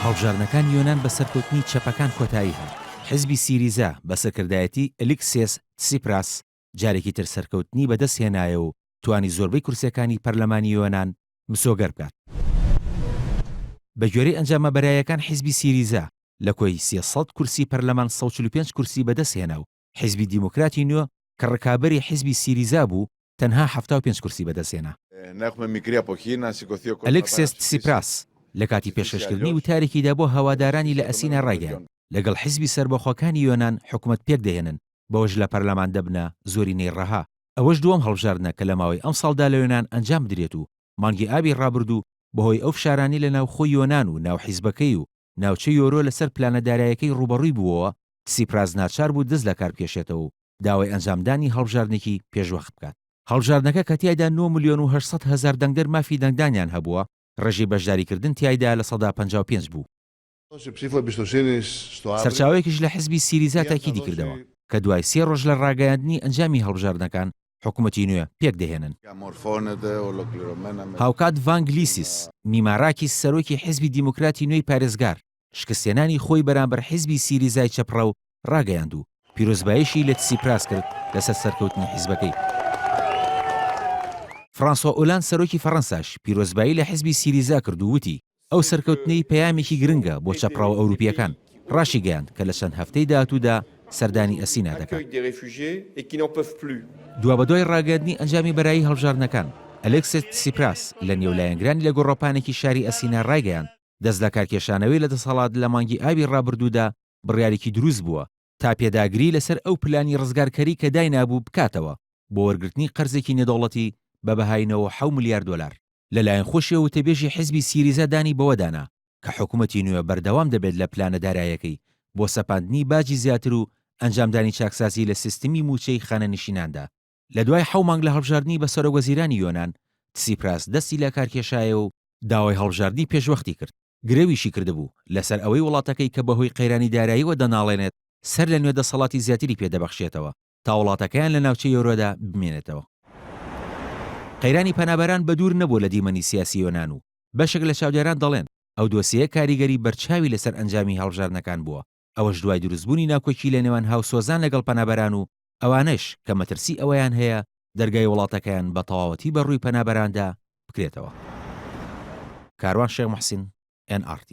هەڵبژارنەکان یۆنان بە سەرکەوتنی چەپەکان کۆتایی هات. حیزبی سیریزا بە سەرکردایەتی ئەلێکسیس تسیپراس جارێکی تر سەرکەوتنی بەدەستهێنایە و توانی زۆربەی کورسیەکانی پەرلەمانی یۆنان مسۆگەر بکات. بە گوێرەی ئەنجامە بەرایەکان حیزبی سیریزا لە کۆی 300 کورسی پەرلەمان 145 کورسی بەدەستهێنا و حیزبی دیموکراتی نوێ کە ڕکابەری حیزبی سیریزا بوو تەنها 75 کورسی بەدەستهێنا. ئەلێکسیس تسیپراس لە کاتی پێشکەشکردنی وتارێکیدا بۆ هەوادارانی لە ئەسینە ڕایگەیاند لەگەڵ حیزبی سەربەخۆکانی یۆنان حکومەت پێک دەهێنن بەوەش لە پەرلەمان دەبنە زۆری نەیڕەها. ئەوەش دووەم هەڵبژاردنە کە لە ماوەی ئەم ساڵدا لە یۆنان ئەنجام بدرێت و مانگی ئابی ڕابردوو بەهۆی ئەو فشارانی لە ناوخۆی یۆنان و ناو حیزبەکەی و ناوچەی یۆرۆ لەسەر پلانەدارایەکەی ڕوبەڕووی بووەوە سیپراس ناچار بوو دەست لە کار بکێشێتەوە و داوای ئەنجامدانی هەڵبژاردنێکی پێشوەخت بکات. هەڵبژاردنەکە کە تیایدا 9 ملیۆن و 800 هەزار دەنگدەر مافی دەنگدانیان هەبووە ڕێژەی بەشداریکردن تیایدا لە 155 بوو. سەرچاوەیەکیش لە حیزبی سیریزا تاکیدی کردەوە کە دوای 3 ڕۆژ لە ڕاگەیاندنی ئەنجامی هەڵبژاردنەکان حکوومەتی نوێ پێک دەهێنن. هاوکات ڤانگلیسیس میماراکی سەرۆکی حیزبی دیموکراتی نوێی پارێزگار شکستێنانی خۆی بەرامبەر حیزبی سیریزای چەپڕە و ڕاگەیاند و پیرۆزباییشی لە تسیپراس کرد لەسەر سەرکەوتنی حیزبەکەی. فرانسوا ئۆلاند سەرۆکی فەڕەنساش پیرۆزبایی لە حیزبی سیریزا کرد و وتی ئەو سەرکەوتنەی پەیامێکی گرنگە بۆ چەپڕەوە ئەوروپیەکان ڕاشی گەیاند کە لە چەند هەفتەی داهاتوودا سەردانی ئەسینا دەکات. دوا بەدوای ڕاگەاندنی ئەنجامی بەرایی هەڵبژاردنەکان ئەلێکسیس تسیپراس لە نێولایەنگرانی لە گۆڕەپانێکی شاری ئەسینا ڕایگەیاند دەست لە کارکێشانەوەی لە دەسەڵات لە مانگی ئابی ڕابردوودا بڕیارێکی دروست بووە تا پێداگری لەسەر ئەو پلانی ڕزگارکەری کە داینابوو بکاتەوە بۆ وەرگرتنی قەرزێکی نێدەوڵەتی بە بەهاینەوە 7 ملیارد دلار. لەلایەن خۆشیەوە وتەبێژی حیزبی سیریزا دانی بەوەدانا کە حکوومەتی نوێ بەردەوام دەبێت لە پلانە دارایەکەی بۆ سەپاندنی باجی زیاتر و ئەنجامدانی چاکسازی لە سیستمی موچەی خانەنشیناندا. لە دوای 7 مانگ لە هەڵبژاردننی بە سەرۆکوەزیرانی یۆنان تسیپراس دەستی لە کارکێشایە و داوای هەڵبژاردننی پێشوەختی کرد. گرێویشی کردبوو لەسەر ئەوەی وڵاتەکەی کە بەهۆی قەیرانی داراییەوە دەناڵێنێت سەر لە نوێ دەسەڵاتی زیاتری پێدەبەخشێتەوە تا وڵاتەکەیان لە ناوچەی یۆرۆدا بمێنێتەوە. قەیرانی پەنابەران بەدوور نەبوو لە دیمەنی سیاسی یۆنان و بەشێک لە چاودێران دەڵێن ئەو دۆسیە کاریگەری بەرچاوی لەسەر ئەنجامی هەڵبژاردنەکان بووە. ئەوەش دوای دروستبوونی ناوکۆکی لە نێوان هاوسۆزان لەگەڵ پەنابەران و ئەوانش کە مەترسی ئەوەیان هەیە دەرگای وڵاتەکەیان بە تەواوەتی بەڕووی پەنابەراندا بکرێتەوە. کاروان شێخ موحسین NRT